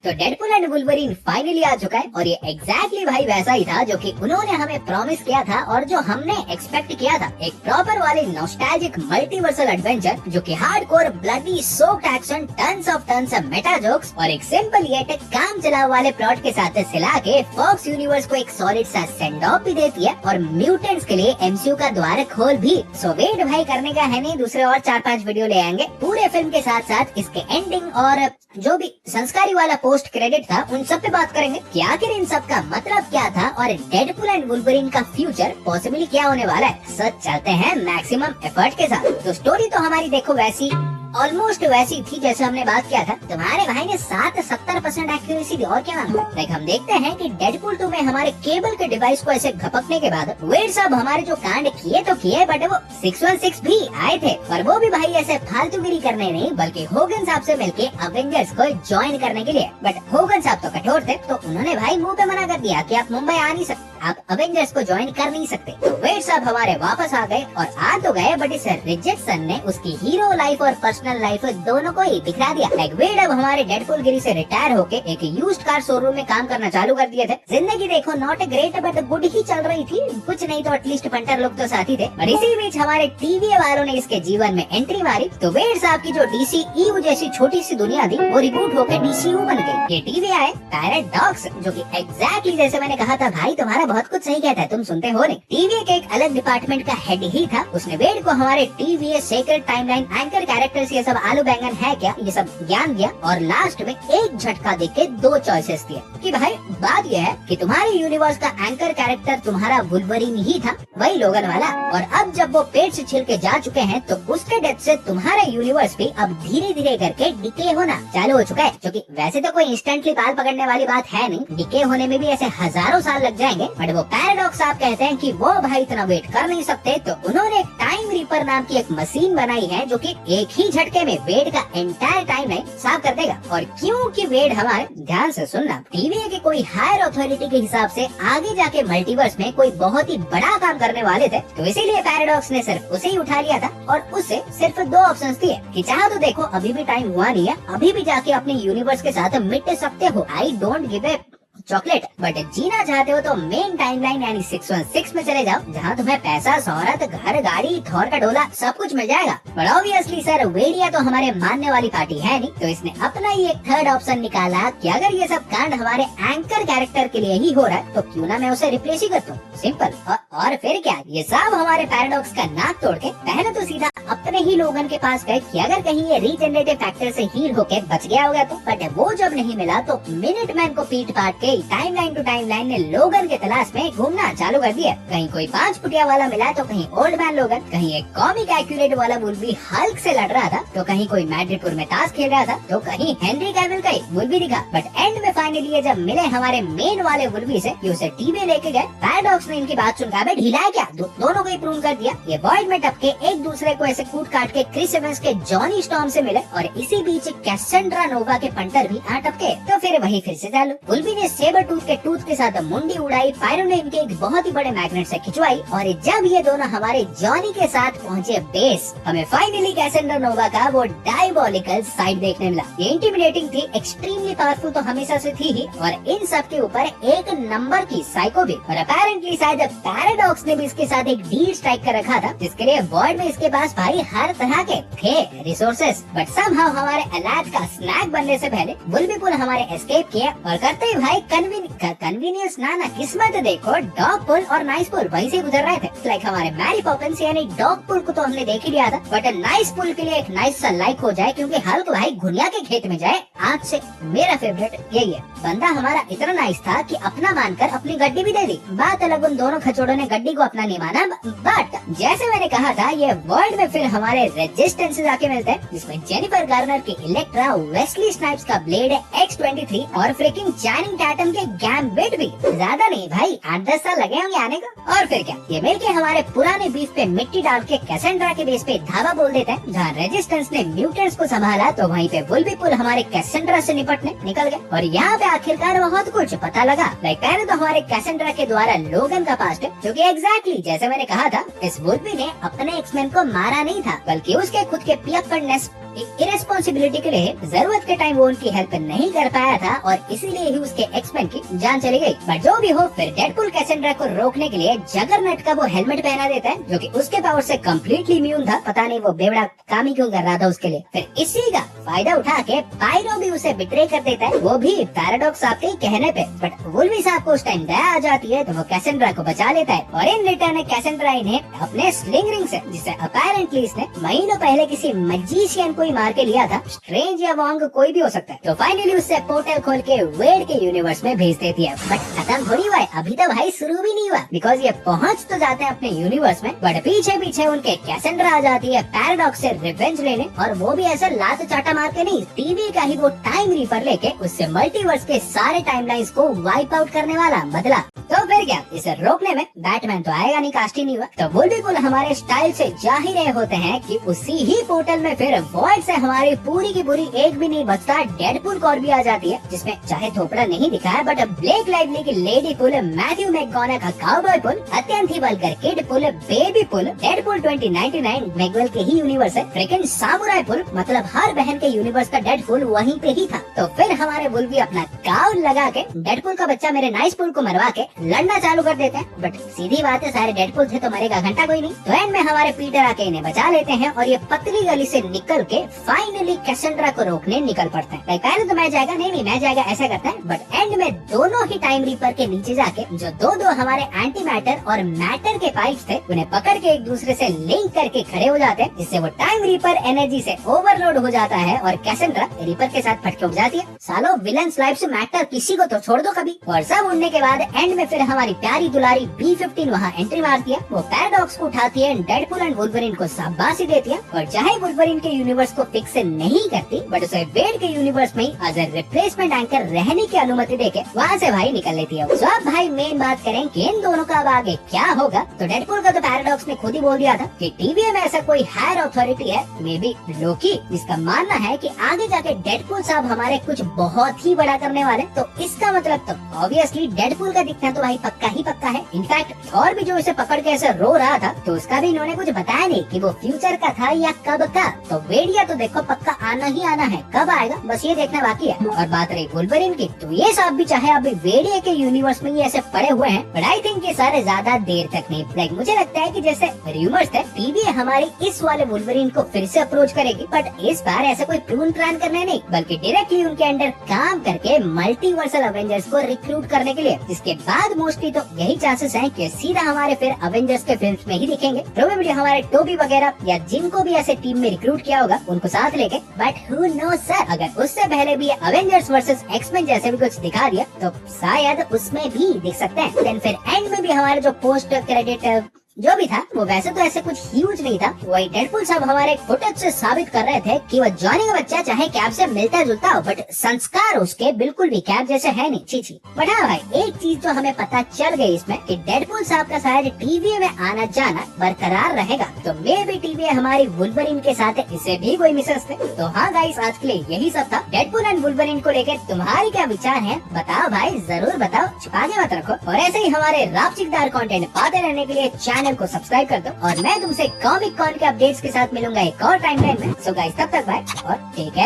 तो Deadpool and Wolverine finally आ चुका है और ये एग्जैक्टली भाई वैसा ही था जो कि उन्होंने हमें प्रॉमिस किया था और जो हमने एक्सपेक्ट किया था। एक प्रॉपर वाली नॉस्टैल्जिक मल्टीवर्सल एडवेंचर जो कि hardcore bloody soaked action, tons of Meta jokes और एक सिंपल येट काम चलाव वाले प्लॉट के साथ सिला के फॉक्स यूनिवर्स को एक सॉलिड सा सेंड ऑफ भी देती है और म्यूटेंट्स के लिए एमसीयू का द्वार खोल भी। सो वेट भाई करने का है नहीं, दूसरे और 4-5 वीडियो ले आएंगे पूरे फिल्म के साथ साथ इसके एंडिंग और जो भी संस्कारी वाला पोस्ट क्रेडिट था उन सब पे बात करेंगे कि आखिर इन सब का मतलब क्या था और डेडपुल एंड वुल्वरीन का फ्यूचर पॉसिबली क्या होने वाला है। सच चलते हैं मैक्सिमम एफर्ट के साथ। तो स्टोरी तो हमारी देखो वैसी ऑलमोस्ट वैसी थी जैसे हमने बात किया था। तुम्हारे भाई ने 60-70% एक्यूरेसी दी और क्या मांगा। लाइक हम देखते हैं कि डेडपुल 2 में हमारे केबल के डिवाइस को ऐसे घपकने के बाद वेड साहब हमारे जो कांड किए तो किए, बट वो 616 भी आए थे पर वो भी भाई ऐसे फालतूगिरी करने नहीं बल्कि होगन साहब से मिलके अवेंजर्स को ज्वाइन करने के लिए। बट होगन साहब तो कठोर थे तो उन्होंने भाई मुंह पे मना कर दिया कि आप मुंबई आ नहीं सकते, आप अवेंजर्स को ज्वाइन कर नहीं सकते। तो वेड साहब हमारे वापस आ गए और आ तो गए बट इस रिचर्डसन ने उसकी हीरो लाइफ और पर्सनल लाइफ दोनों को ही बिखरा दिया। लाइक वेड अब हमारे डेडपुल गिरी से रिटायर होके एक यूज्ड कार शोरूम में काम करना चालू कर दिए थे। जिंदगी देखो not a great but good ही चल रही थी, कुछ नहीं तो एटलीस्ट पंटर लोग तो साथी थे। पर इसी बीच हमारे टीवी वालों ने इसके जीवन में एंट्री मारी तो वेड साहब की जो डीसीयू जैसी छोटी सी दुनिया थी वो रिबूट होकर डीसीयू बन गई। ये टीवी आए पैराडॉक्स जो कि एग्जैक्टली जैसे मैंने कहा था भाई तुम्हारा बहुत कुछ सही कहता है, तुम सुनते हो नहीं। टीवी के एक अलग डिपार्टमेंट का हेड ही था। उसने वेड को हमारे TV secret timeline anchor characters ये सब आलू बैंगन है क्या ये सब ज्ञान दिया और लास्ट में एक झटका देके 2 चॉइसेस दिए कि भाई बात यह है कि तुम्हारे यूनिवर्स का एंकर कैरेक्टर तुम्हारा वुल्वरीन ही था, वही लोगन वाला, और अब जब वो पेट से छिल के जा चुके हैं तो उसके डेथ से तुम्हारा यूनिवर्स भी अब धीरे धीरे करके डिके होना चालू हो चुका है। जो कि वैसे तो कोई इंस्टेंटली बाल पकड़ने वाली बात है नहीं, डिके होने में भी ऐसे हजारों साल लग जाएंगे। बट वो पैराडॉक्स आप कहते हैं कि वो भाई इतना वेट कर नहीं सकते तो उन्होंने एक टाइम रीपर नाम की एक मशीन बनाई है जो कि एक ही झटके में वेड का एंटायर टाइम लाइन साफ कर देगा। और क्योंकि वेड हमारे ध्यान से सुनना टीवी के कोई हायर अथॉरिटी के हिसाब से आगे जाके मल्टीवर्स में कोई बहुत ही बड़ा काम करने वाले थे तो इसीलिए पैराडॉक्स ने सिर्फ उसे ही उठा लिया था और उसे सिर्फ 2 ऑप्शंस दिए कि चाहो तो देखो अभी भी टाइम हुआ नहीं है, अभी भी जाके अपने यूनिवर्स के साथ मिट सकते हो, I don't give a chocolate, but जीना चाहते हो तो मेन टाइमलाइन यानी 616 में चले जाओ जहाँ तुम्हें पैसा, शोहरत, घर, गाड़ी, थौर का डोला सब कुछ मिल जाएगा। बट ऑब्वियसली सर वेडिया तो हमारे मानने वाली पार्टी है नहीं तो इसने अपना ही एक थर्ड ऑप्शन निकाला कि अगर ये सब कांड हमारे एंकर कैरेक्टर के लिए ही हो रहा है तो क्यों ना मैं उसे रिप्लेस ही करता हूँ। सिंपल। और फिर क्या, ये सब हमारे पैराडॉक्स का नाक तोड़ के पहले तो सीधा अपने ही लोगन के पास गए कि अगर कहीं ये रीजनरेटिव फैक्टर से हील होके बच गया होगा तो, बट वो जब नहीं मिला तो मिनटमैन को पीट पाट के टाइमलाइन टू टाइमलाइन ने लोगन के तलाश में घूमना चालू कर दिया। कहीं कोई 5 फुटिया वाला मिला तो कहीं ओल्ड मैन लोगन, कहीं एक कॉमिक एक्यूरेट वाला वुल्वी हल्क से लड़ रहा था तो कहीं कोई मैड्रिडपुर में ताश खेल रहा था तो कहीं हेनरी कैविल का वुल्वी दिखा। बट एंड में फाइनली जब मिले हमारे मेन वाले वुल्वी से कि उसे टीवी लेके गए, पैराडॉक्स ने इनकी बात सुनकर ढिलाया क्या, दोनों को ही प्रूव कर दिया। ये वर्ल्ड में टपके एक दूसरे को ऐसे कूट काट के क्रिस एवंस के जॉनी स्टॉर्म से मिले और इसी बीच कैसेंड्रा नोवा के पंटर भी आ टपके तो फिर वही फिर से चालू। वुल्वी ने सेबर टूथ के साथ मुंडी उड़ाई, पायरो ने इनके एक बहुत ही बड़े मैग्नेट से खिंचवाई और जब ये दोनों हमारे जॉनी के साथ पहुंचे बेस, हमें फाइनली कैसेंड्रा नोवा का वो डायबोलिकल साइड देखने मिला। ये इंटिमिडेटिंग थी, एक्सट्रीमली पावरफुल तो हमेशा से थी ही और इन सब के ऊपर एक नंबर की साइको भी। और अपेरेंटली शायद पैराडॉक्स ने भी इसके साथ एक डील स्ट्राइक कर रखा था जिसके लिए वर्ल्ड में इसके पास भाई हर तरह के थे रिसोर्सेस। बट समहाउ हमारे अलाद का स्नैक बनने से पहले बुलबुल हमारे एस्केप किया और करते ही भाई कन्वीनियंस ना किस्मत देखो, डॉग पुल और नाइस पुल वहीं से गुजर रहे थे। लाइक हमारे मैरी पॉपिंस यानी डॉग पुल को तो हमने देख ही लिया था बट नाइस पुल के लिए एक नाइस सा लाइक हो जाए क्योंकि हल्क भाई गुनिया के खेत में जाए। आज से मेरा फेवरेट यही है। बंदा हमारा इतना नाइस था कि अपना मानकर अपनी गड्डी भी दे दी। बात अलग उन दोनों खचोड़ों ने गड्डी को अपना नहीं माना, बट जैसे मैंने कहा था ये वर्ल्ड में फिर हमारे रेजिस्टेंस आके मिलते हैं जिसमें जेनिफर गार्नर की इलेक्ट्रा, वेस्ली स्नाइप्स का ब्लेड X-23 और फ्रिकिंग चैनिंग टैटम के गैम्बिट भी। ज्यादा नहीं भाई 8-10 साल लगे होंगे आने को। और फिर क्या, ये मिलके हमारे पुराने बीफ पे मिट्टी डाल के कैसेंड्रा के बेस पे धावा बोल देते हैं। जहाँ रेजिस्टेंस ने म्यूटेंट्स को संभाला तो वहीं पे वुल्बीपुल हमारे कैसेंड्रा से निपटने निकल गए और यहाँ पे आखिरकार बहुत कुछ पता लगा। लाइक पहले तो हमारे कैसेंड्रा के द्वारा लोगन का पास्ट है जो कि एग्जैक्टली जैसे मैंने कहा था इस वुल्बी ने अपने एक्समैन को मारा नहीं था बल्कि उसके खुद के पियक्कड़नेस एक इरेस्पॉन्सिबिलिटी के लिए जरूरत के टाइम वो उनकी हेल्प नहीं कर पाया था और इसीलिए ही उसके एक्समैन की जान चली गई। बट जो भी हो, फिर डेडपुल कैसेंड्रा को रोकने के लिए जगरनट का वो हेलमेट पहना देता है जो कि उसके पावर से कम्प्लीटली इम्यून था। पता नहीं वो बेवड़ा काम ही क्यों कर रहा था उसके लिए। फिर इसी का फायदा उठा के पायरो भी उसे बिट्रे कर देता है, वो भी पैराडॉक्स साहब के कहने पे। बट वुल्वी साहब को उस टाइम दया आ जाती है तो वो कैसेंड्रा को बचा लेता है और इन रिटर्न कैसेंड्रा इन्हें अपने स्लिंग रिंग से, जिसे अपैरेंटली इसने महीनों पहले किसी मैजिशियन को ही मार के लिया था, स्ट्रेंज या वॉन्ग कोई भी हो सकता है, तो फाइनली उससे पोर्टल खोल के वेड के यूनिवर्स में भेज देती है। बट खत्म थोड़ी हुआ है, अभी तो भाई शुरू भी नहीं हुआ, बिकॉज ये पहुंच तो जाते हैं अपने यूनिवर्स में, बट पीछे पीछे उनके कैसेंड्रा आ जाती है पैराडॉक्स से रिवेंज लेने, और वो भी ऐसे लात चाटा मार के नहीं, टीवी का ही वो टाइम रीपर लेके उससे मल्टीवर्स के सारे टाइमलाइंस को वाइप आउट करने वाला बदला। तो फिर क्या, इसे रोकने में बैटमैन तो आएगा नहीं, कास्ट ही नहीं हुआ। तो वो बिल्कुल हमारे स्टाइल से जा ही रहे होते हैं कि उसी ही पोर्टल में फिर वॉइड से हमारी पूरी की पूरी एक भी नहीं बचता डेडपुल कॉर भी आ जाती है, जिसमें चाहे थोपड़ा नहीं दिखा है बट ब्लेक लाइवली की लेडी पुल, मैथ्यू मैकगॉना का काउबॉय पुल, अत्यंत ही वल्गर किड पुल, बेबी पुल, डेडपुल 2099 मैगवेल के ही यूनिवर्स है, फ्रिकिंग सामुराई पुल, मतलब हर बहन के यूनिवर्स का डेडपुल वहीं पे ही था। तो फिर हमारे बुल भी अपना काउल लगा के डेडपुल का बच्चा मेरे नाइस पुल को मरवा के लड़ना चालू कर देते हैं। बट सीधी बात है, सारे डेडपुल थे तो मरेगा घंटा कोई नहीं। तो एंड में हमारे पीटर आके इन्हें बचा लेते हैं और ये पतली गली से निकल के फाइनली कैसेंड्रा को रोकने निकल पड़ते हैं। पहले तो मैं जाएगा, नहीं मैं जाएगा, ऐसा करता है। बट एंड में दोनों ही टाइम रीपर के नीचे जाके जो दो हमारे एंटी मैटर और मैटर के पाइप्स थे उन्हें पकड़ के एक दूसरे से लिंक करके खड़े हो जाते हैं, जिससे वो टाइम रीपर एनर्जी से ओवरलोड हो जाता है और कैसेंड्रा रीपर के साथ फटके उठ जाती है। सालो विलन्स लाइफ से मैटर किसी को तो छोड़ दो कभी। और सब उड़ने के बाद एंड में फिर हमारी प्यारी दुलारी B-15 वहाँ एंट्री मारती है, वो पैराडॉक्स को उठाती है, डेडपुल एंड वुल्वरिन को शाबाशी देती है, और चाहे वुल्वरिन के यूनिवर्स को फिक्स नहीं करती बट उसे वेड के यूनिवर्स में एज ए रिप्लेसमेंट एंकर रहने की अनुमति देके वहाँ से भाई निकल लेती है। तो अब भाई मेन बात करें कि इन दोनों का अब आगे क्या होगा, तो डेडपुल का तो पैराडॉक्स ने खुद ही बोल दिया था कि टीवीए में ऐसा कोई हायर अथॉरिटी है, मे बी लोकी, जिसका मानना है कि आगे जाके डेडपुल साहब हमारे कुछ बहुत ही बड़ा करने वाले। तो इसका मतलब तो ऑब्वियसली डेडपुल का दिखना तो भाई पक्का ही पक्का है। इनफैक्ट थॉर भी जो इसे पकड़ के ऐसे रो रहा था तो उसका भी इन्होंने कुछ बताया नहीं कि वो फ्यूचर का था या कब का। तो वेडिया तो देखो पक्का आना ही आना है, कब आएगा बस ये देखना बाकी है। और बात रही वुल्वरिन की, तो ये साहब भी चाहे अभी वेडिया के यूनिवर्स में ही ऐसे पड़े हुए हैं, बट आई थिंक ये सारे ज्यादा देर तक नहीं। लाइक मुझे लगता है कि जैसे र्यूमर्स थे टीवी हमारी इस वाले वुल्वरिन को फिर से अप्रोच करेगी, बट इस बार ऐसा कोई प्रून प्लान करने नहीं, बल्कि डायरेक्टली उनके अंडर काम करके मल्टीवर्सल अवेंजर्स को रिक्रूट करने के लिए, जिसके बाद मोस्टली तो यही चांसेस हैं कि सीधा हमारे फिर अवेंजर्स के फिल्म्स में ही दिखेंगे। प्रोबेबली हमारे टोबी वगैरह या जिनको भी ऐसे टीम में रिक्रूट किया होगा उनको साथ लेके, बट हु नोस सर, अगर उससे पहले भी अवेंजर्स वर्सेस एक्समैन जैसे भी कुछ दिखा दिया तो शायद उसमें भी दिख सकते हैं। देन फिर एंड में भी हमारे जो पोस्ट क्रेडिट जो भी था वो वैसे तो ऐसे कुछ ह्यूज नहीं था, वही डेडपुल साहब हमारे फुटेज से साबित कर रहे थे कि वो जॉनी का बच्चा चाहे कैब से मिलता जुलता हो बट संस्कार उसके बिल्कुल भी कैब जैसे है नहीं, छी। बट हाँ भाई एक चीज जो हमें पता चल गई इसमें कि डेडपुल साहब का शायद टीवी में आना जाना बरकरार रहेगा, तो मे भी टीवी हमारी वुल्वरिन के साथ है, इसे भी कोई मिसेस थे। तो हाँ गाइस, आज के लिए यही सब था। डेडपुल एंड वुल्वरिन को लेकर तुम्हारी क्या विचार है बताओ भाई, जरूर बताओ, छिपा के मत रखो। और ऐसे ही हमारे रापचिकदार कंटेंट पाते रहने के लिए चैनल को सब्सक्राइब कर दो, और मैं तुमसे कॉमिक कॉन के अपडेट्स के साथ मिलूंगा एक और टाइमलाइन में। सो गाइस तब तक बाय और टेक केयर।